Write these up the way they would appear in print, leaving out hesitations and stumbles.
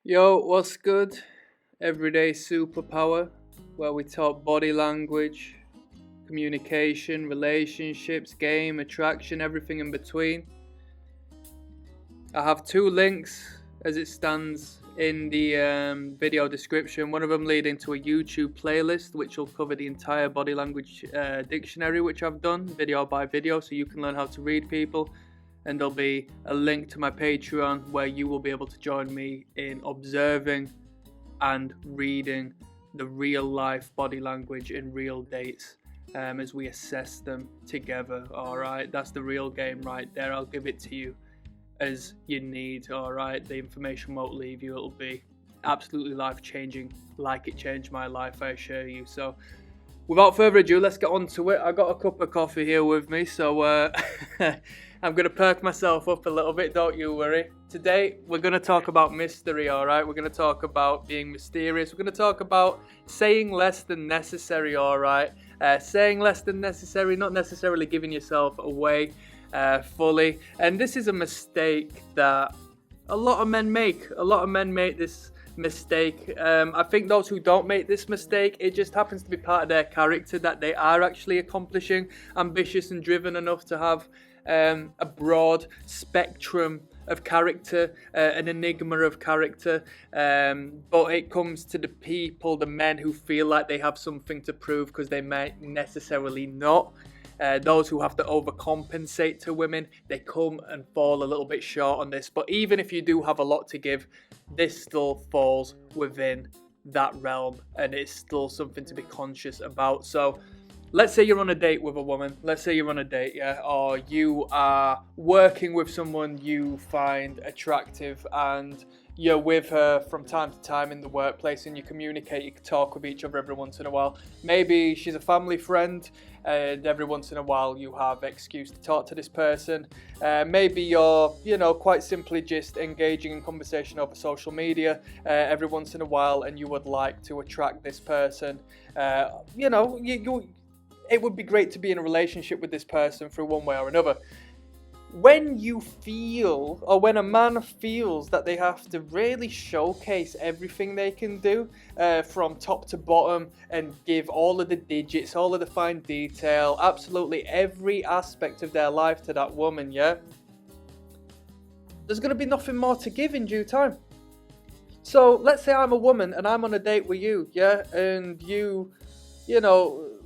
Yo, what's good? Everyday Superpower, where we talk body language, communication, relationships, game, attraction, everything in between. I have two links as it stands in the video description. One of them leading to a YouTube playlist, which will cover the entire body language dictionary, which I've done video by video, so you can learn how to read people. And there'll be a link to my Patreon where you will be able to join me in observing and reading the real life body language in real dates as we assess them together. All right, that's the real game right there. I'll give it to you as you need. All right, the information won't leave you. It'll be absolutely life changing, like it changed my life, I assure you. So without further ado, let's get on to it. I got a cup of coffee here with me, so I'm going to perk myself up a little bit, don't you worry. Today, we're going to talk about mystery, alright? We're going to talk about being mysterious. We're going to talk about saying less than necessary, alright? Saying less than necessary, not necessarily giving yourself away fully. And this is a mistake that a lot of men make. A lot of men make this mistake. I think those who don't make this mistake, it just happens to be part of their character that they are actually accomplishing, ambitious and driven enough to have a broad spectrum of character, an enigma of character, but it comes to the people, the men who feel like they have something to prove because they might necessarily not. Those who have to overcompensate to women, they come and fall a little bit short on this. But even if you do have a lot to give, this still falls within that realm, and it's still something to be conscious about. So let's say you're on a date with a woman. Let's say you're on a date, yeah, or you are working with someone you find attractive and you're with her from time to time in the workplace and you communicate, you talk with each other every once in a while. Maybe she's a family friend and every once in a while you have excuse to talk to this person. Maybe you're, quite simply just engaging in conversation over social media every once in a while and you would like to attract this person. It would be great to be in a relationship with this person through one way or another. When you feel, or when a man feels that they have to really showcase everything they can do from top to bottom and give all of the digits, all of the fine detail, absolutely every aspect of their life to that woman, yeah? There's going to be nothing more to give in due time. So let's say I'm a woman and I'm on a date with you, yeah? And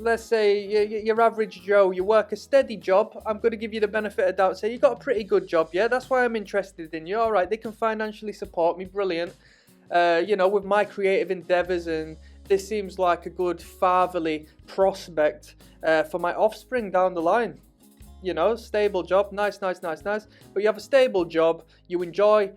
let's say you're average Joe, you work a steady job. I'm going to give you the benefit of doubt. Say you got a pretty good job, yeah? That's why I'm interested in you. All right, they can financially support me, brilliant. With my creative endeavors, and this seems like a good fatherly prospect for my offspring down the line. Stable job, nice. But you have a stable job, you enjoy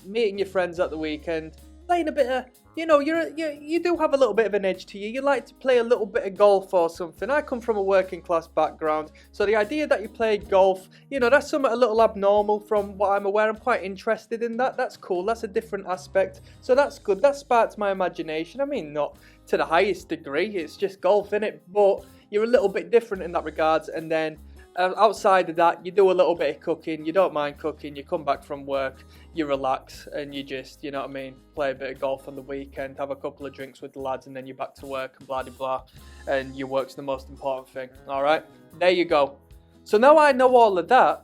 meeting your friends at the weekend, playing a bit of, you do have a little bit of an edge to you. You like to play a little bit of golf or something. I come from a working class background, so the idea that you play golf, that's something a little abnormal from what I'm aware. I'm quite interested in that. That's cool. That's a different aspect. So that's good. That sparks my imagination. I mean, not to the highest degree. It's just golf, innit? But you're a little bit different in that regards. And then outside of that, you do a little bit of cooking. You don't mind cooking. You come back from work, you relax, and you just, play a bit of golf on the weekend, have a couple of drinks with the lads, and then you're back to work and blah, blah, blah. And your work's the most important thing. All right? There you go. So now I know all of that.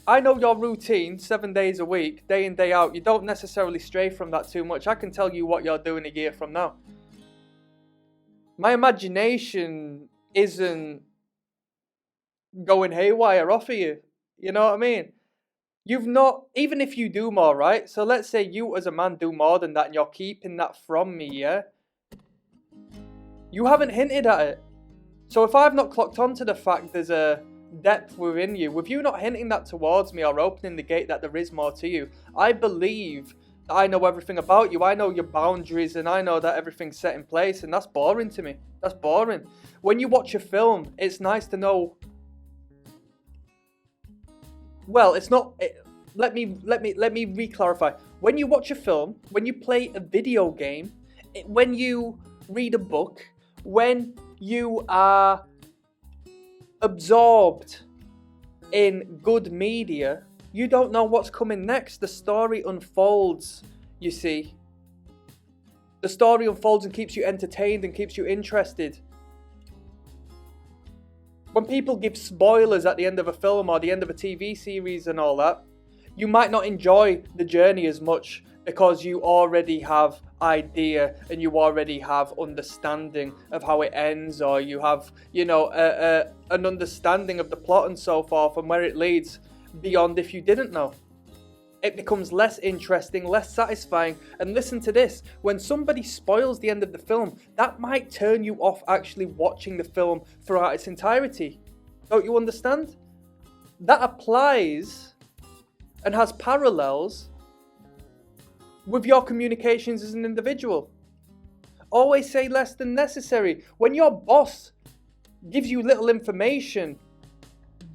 I know your routine 7 days a week, day in, day out. You don't necessarily stray from that too much. I can tell you what you're doing a year from now. My imagination isn't going haywire off of you. You know what I mean? You've not, even if you do more, right? So let's say you as a man do more than that and you're keeping that from me, yeah? You haven't hinted at it. So if I've not clocked on to the fact there's a depth within you, with you not hinting that towards me or opening the gate that there is more to you, I believe that I know everything about you. I know your boundaries and I know that everything's set in place, and that's boring to me. That's boring. When you watch a film, it's nice to know. Well, it's not. Let me re-clarify. When you watch a film, when you play a video game, when you read a book, when you are absorbed in good media, you don't know what's coming next. The story unfolds. you see. The story unfolds and keeps you entertained and keeps you interested. When people give spoilers at the end of a film or the end of a TV series and all that, you might not enjoy the journey as much because you already have idea and you already have understanding of how it ends, or you have, an understanding of the plot and so forth and where it leads beyond if you didn't know. It becomes less interesting, less satisfying. And listen to this, when somebody spoils the end of the film, that might turn you off actually watching the film throughout its entirety. Don't you understand? That applies and has parallels with your communications as an individual. Always say less than necessary. When your boss gives you little information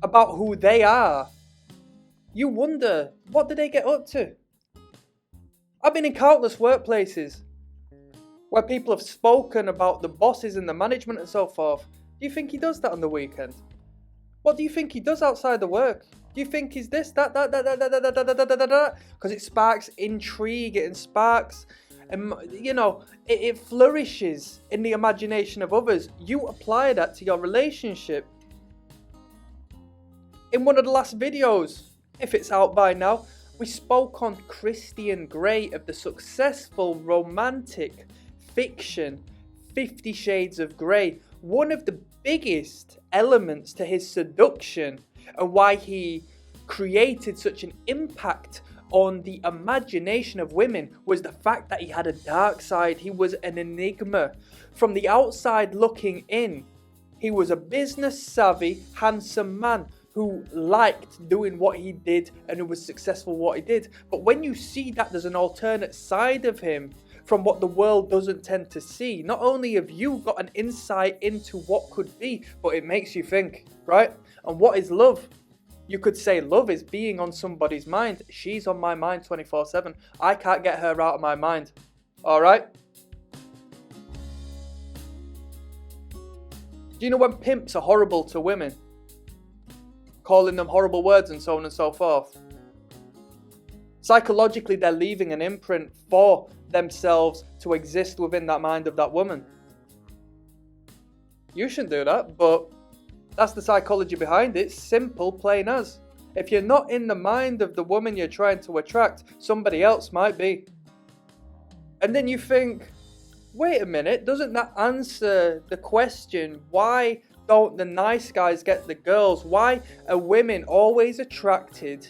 about who they are, you wonder, what do they get up to? I've been in countless workplaces where people have spoken about the bosses and the management and so forth. Do you think he does that on the weekend? What do you think he does outside the work? Do you think he's this, that? Because it sparks intrigue, it sparks, it flourishes in the imagination of others. You apply that to your relationship. In one of the last videos, if it's out by now, we spoke on Christian Grey of the successful romantic fiction 50 Shades of Grey. One of the biggest elements to his seduction and why he created such an impact on the imagination of women was the fact that he had a dark side. He was an enigma. From the outside looking in, he was a business savvy, handsome man who liked doing what he did and who was successful at what he did. But when you see that there's an alternate side of him from what the world doesn't tend to see, not only have you got an insight into what could be, but it makes you think, right? And what is love? You could say love is being on somebody's mind. She's on my mind 24/7. I can't get her out of my mind. All right? Do you know when pimps are horrible to women? Calling them horrible words and so on and so forth. Psychologically, they're leaving an imprint for themselves to exist within that mind of that woman. You shouldn't do that, but that's the psychology behind it. Simple, plain as. If you're not in the mind of the woman you're trying to attract, somebody else might be. And then you think, wait a minute, doesn't that answer the question, why don't the nice guys get the girls? Why are women always attracted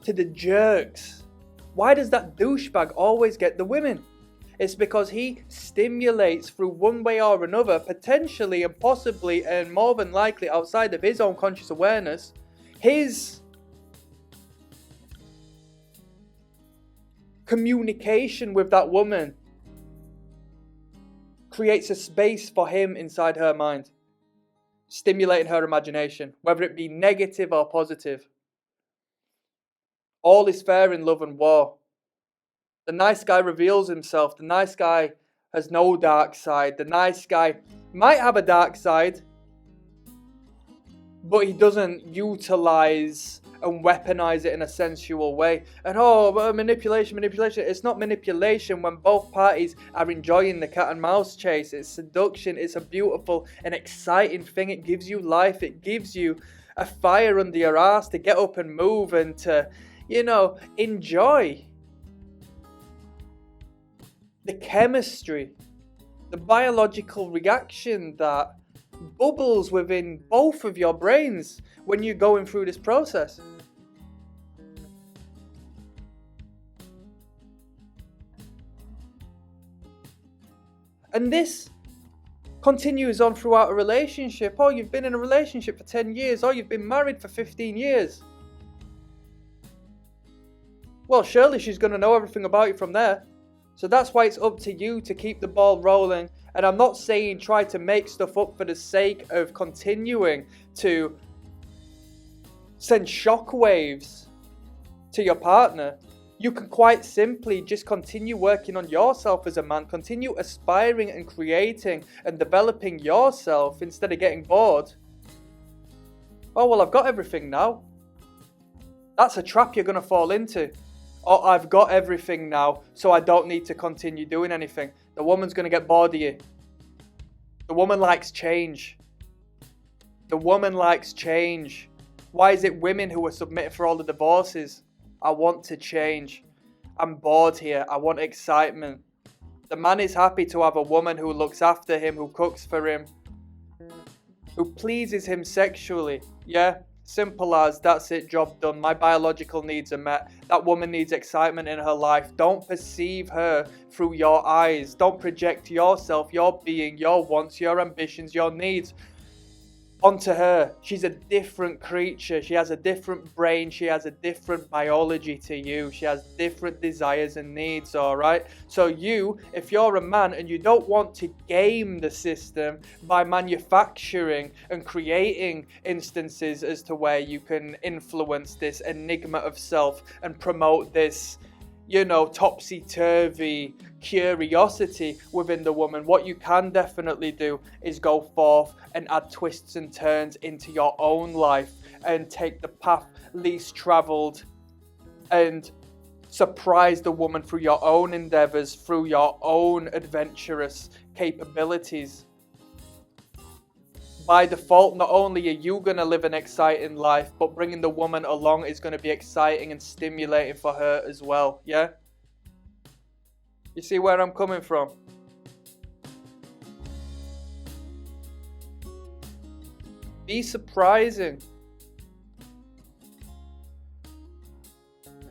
to the jerks? Why does that douchebag always get the women? It's because he stimulates through one way or another, potentially and possibly and more than likely outside of his own conscious awareness, his communication with that woman creates a space for him inside her mind, stimulating her imagination, whether it be negative or positive. All is fair in love and war. The nice guy reveals himself. The nice guy has no dark side. The nice guy might have a dark side, but he doesn't utilize and weaponize it in a sensual way. And manipulation. It's not manipulation when both parties are enjoying the cat and mouse chase. It's seduction. It's a beautiful and exciting thing. It gives you life. It gives you a fire under your ass to get up and move and to, enjoy the chemistry, the biological reaction that bubbles within both of your brains when you're going through this process. And this continues on throughout a relationship. Oh, you've been in a relationship for 10 years. Oh, you've been married for 15 years. Well, surely she's going to know everything about you from there. So that's why it's up to you to keep the ball rolling. And I'm not saying try to make stuff up for the sake of continuing to send shockwaves to your partner. You can quite simply just continue working on yourself as a man. Continue aspiring and creating and developing yourself instead of getting bored. Oh, well, I've got everything now. That's a trap you're going to fall into. Oh, I've got everything now, so I don't need to continue doing anything. The woman's going to get bored of you. The woman likes change. The woman likes change. Why is it women who are submitted for all the divorces? I want to change. I'm bored here. I want excitement. The man is happy to have a woman who looks after him, who cooks for him, who pleases him sexually. Yeah? Simple as, that's it, job done. My biological needs are met. That woman needs excitement in her life. Don't perceive her through your eyes. Don't project yourself, your being, your wants, your ambitions, your needs onto her. She's a different creature. She has a different brain. She has a different biology to you. She has different desires and needs, all right? So you, if you're a man and you don't want to game the system by manufacturing and creating instances as to where you can influence this enigma of self and promote this, you know, topsy-turvy curiosity within the woman, what you can definitely do is go forth and add twists and turns into your own life and take the path least traveled and surprise the woman through your own endeavors, through your own adventurous capabilities. By default, not only are you going to live an exciting life, but bringing the woman along is going to be exciting and stimulating for her as well, yeah? You see where I'm coming from? Be surprising.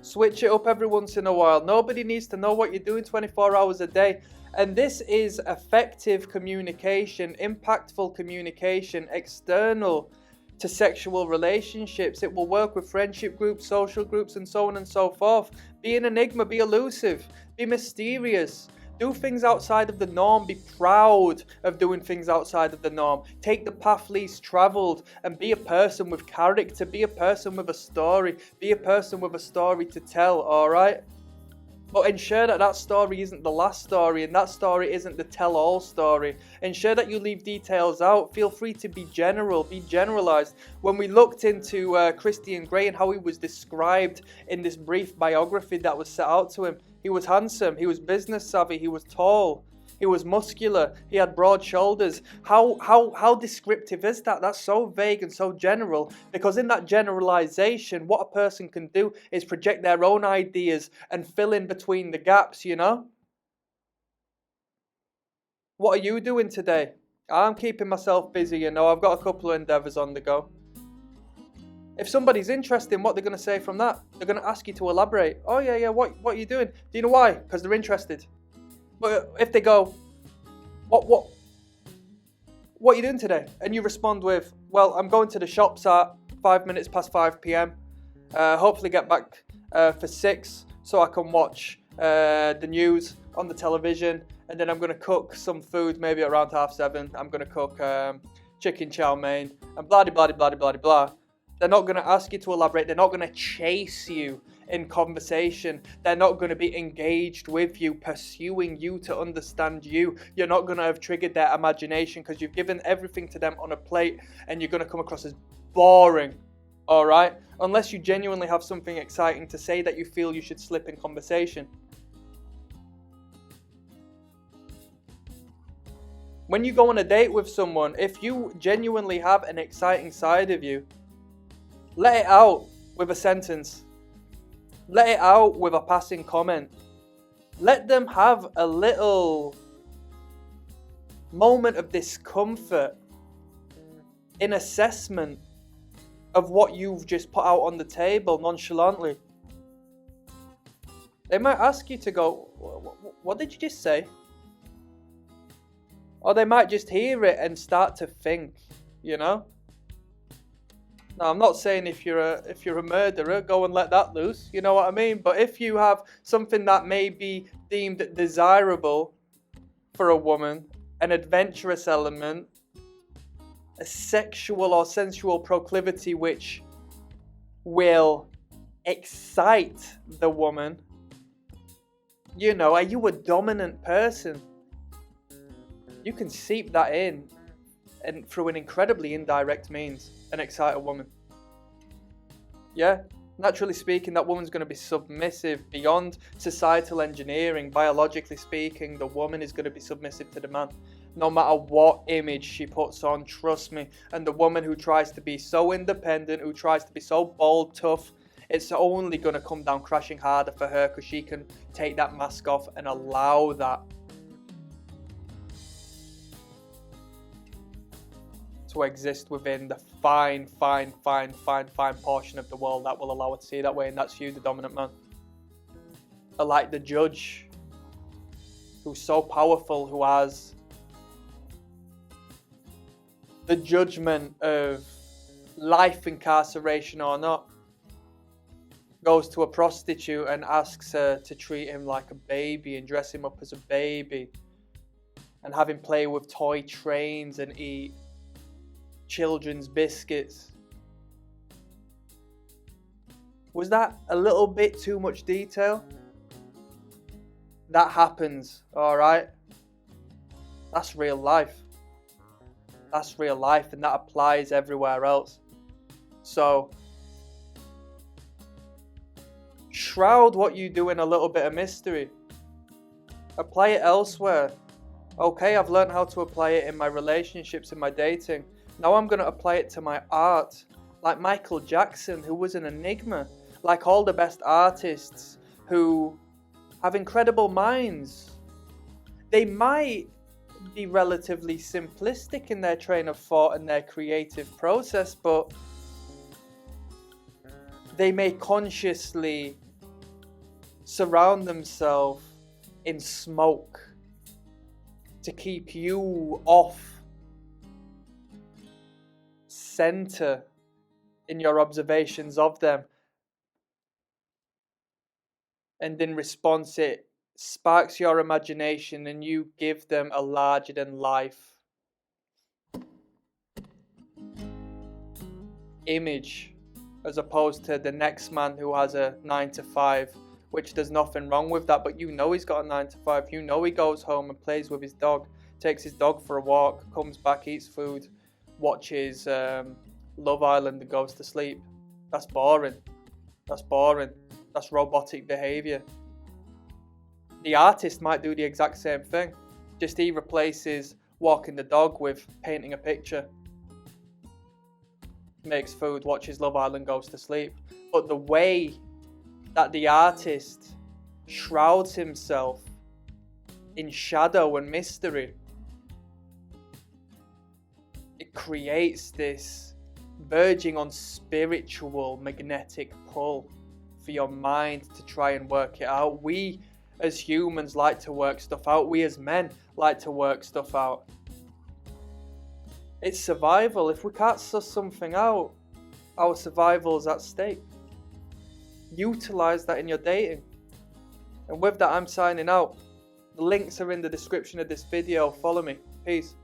Switch it up every once in a while. Nobody needs to know what you're doing 24 hours a day. And this is effective communication, impactful communication, external to sexual relationships. It will work with friendship groups, social groups, and so on and so forth. Be an enigma, be elusive, be mysterious. Do things outside of the norm. Be proud of doing things outside of the norm. Take the path least traveled and be a person with character. Be a person with a story. Be a person with a story to tell, all right? But ensure that that story isn't the last story and that story isn't the tell-all story. Ensure that you leave details out. Feel free to be general, be generalized. When we looked into Christian Grey and how he was described in this brief biography that was set out to him, he was handsome, he was business savvy, he was tall, he was muscular, he had broad shoulders. How descriptive is that? That's so vague and so general, because in that generalization, what a person can do is project their own ideas and fill in between the gaps, you know? What are you doing today? I'm keeping myself busy, you know. I've got a couple of endeavors on the go. If somebody's interested in what they're going to say from that, they're going to ask you to elaborate. Oh, yeah, what are you doing? Do you know why? Because they're interested. But if they go, what are you doing today? And you respond with, well, I'm going to the shops at 5 minutes past 5 p.m. Hopefully get back for 6 so I can watch the news on the television. And then I'm going to cook some food maybe around 7:30. I'm going to cook chicken chow mein and blah, blah, blah, blah, blah, blah. They're not going to ask you to elaborate. They're not going to chase you in conversation. They're not going to be engaged with you, pursuing you to understand you. You're not going to have triggered their imagination because you've given everything to them on a plate and you're going to come across as boring, all right? Unless you genuinely have something exciting to say that you feel you should slip in conversation. When you go on a date with someone, if you genuinely have an exciting side of you, let it out with a sentence. Let it out with a passing comment. Let them have a little moment of discomfort in assessment of what you've just put out on the table nonchalantly. They might ask you to go, what did you just say? Or they might just hear it and start to think, you know? Now, I'm not saying if you're a murderer, go and let that loose, you know what I mean? But if you have something that may be deemed desirable for a woman, an adventurous element, a sexual or sensual proclivity which will excite the woman, you know, are you a dominant person? You can seep that in and through an incredibly indirect means and excite a woman. Yeah? Naturally speaking, that woman's going to be submissive. Beyond societal engineering, biologically speaking, the woman is going to be submissive to the man. No matter what image she puts on, trust me. And the woman who tries to be so independent, who tries to be so bold, tough, it's only going to come down crashing harder for her, because she can take that mask off and allow that to exist within the fine portion of the world that will allow it to see that way, and that's you, the dominant man. Or like the judge, who's so powerful, who has the judgment of life incarceration or not, goes to a prostitute and asks her to treat him like a baby and dress him up as a baby and have him play with toy trains and eat children's biscuits. Was that a little bit too much detail? That happens, alright? That's real life. That's real life, and that applies everywhere else. So, shroud what you do in a little bit of mystery. Apply it elsewhere. Okay, I've learned how to apply it in my relationships, in my dating. Now I'm going to apply it to my art. Like Michael Jackson, who was an enigma. Like all the best artists who have incredible minds. They might be relatively simplistic in their train of thought and their creative process, but they may consciously surround themselves in smoke to keep you off center in your observations of them, and in response it sparks your imagination and you give them a larger than life image, as opposed to the next man who has a 9-to-5, which there's nothing wrong with that, but you know he's got a 9-to-5, you know he goes home and plays with his dog, takes his dog for a walk, comes back, eats food, watches Love Island and goes to sleep. That's boring. That's boring. That's robotic behavior. The artist might do the exact same thing, just he replaces walking the dog with painting a picture. Makes food, watches Love Island, goes to sleep. But the way that the artist shrouds himself in shadow and mystery, it creates this verging on spiritual magnetic pull for your mind to try and work it out. We as humans like to work stuff out. We as men like to work stuff out. It's survival. If we can't suss something out, our survival is at stake. Utilize that in your dating. And with that, I'm signing out. The links are in the description of this video. Follow me. Peace.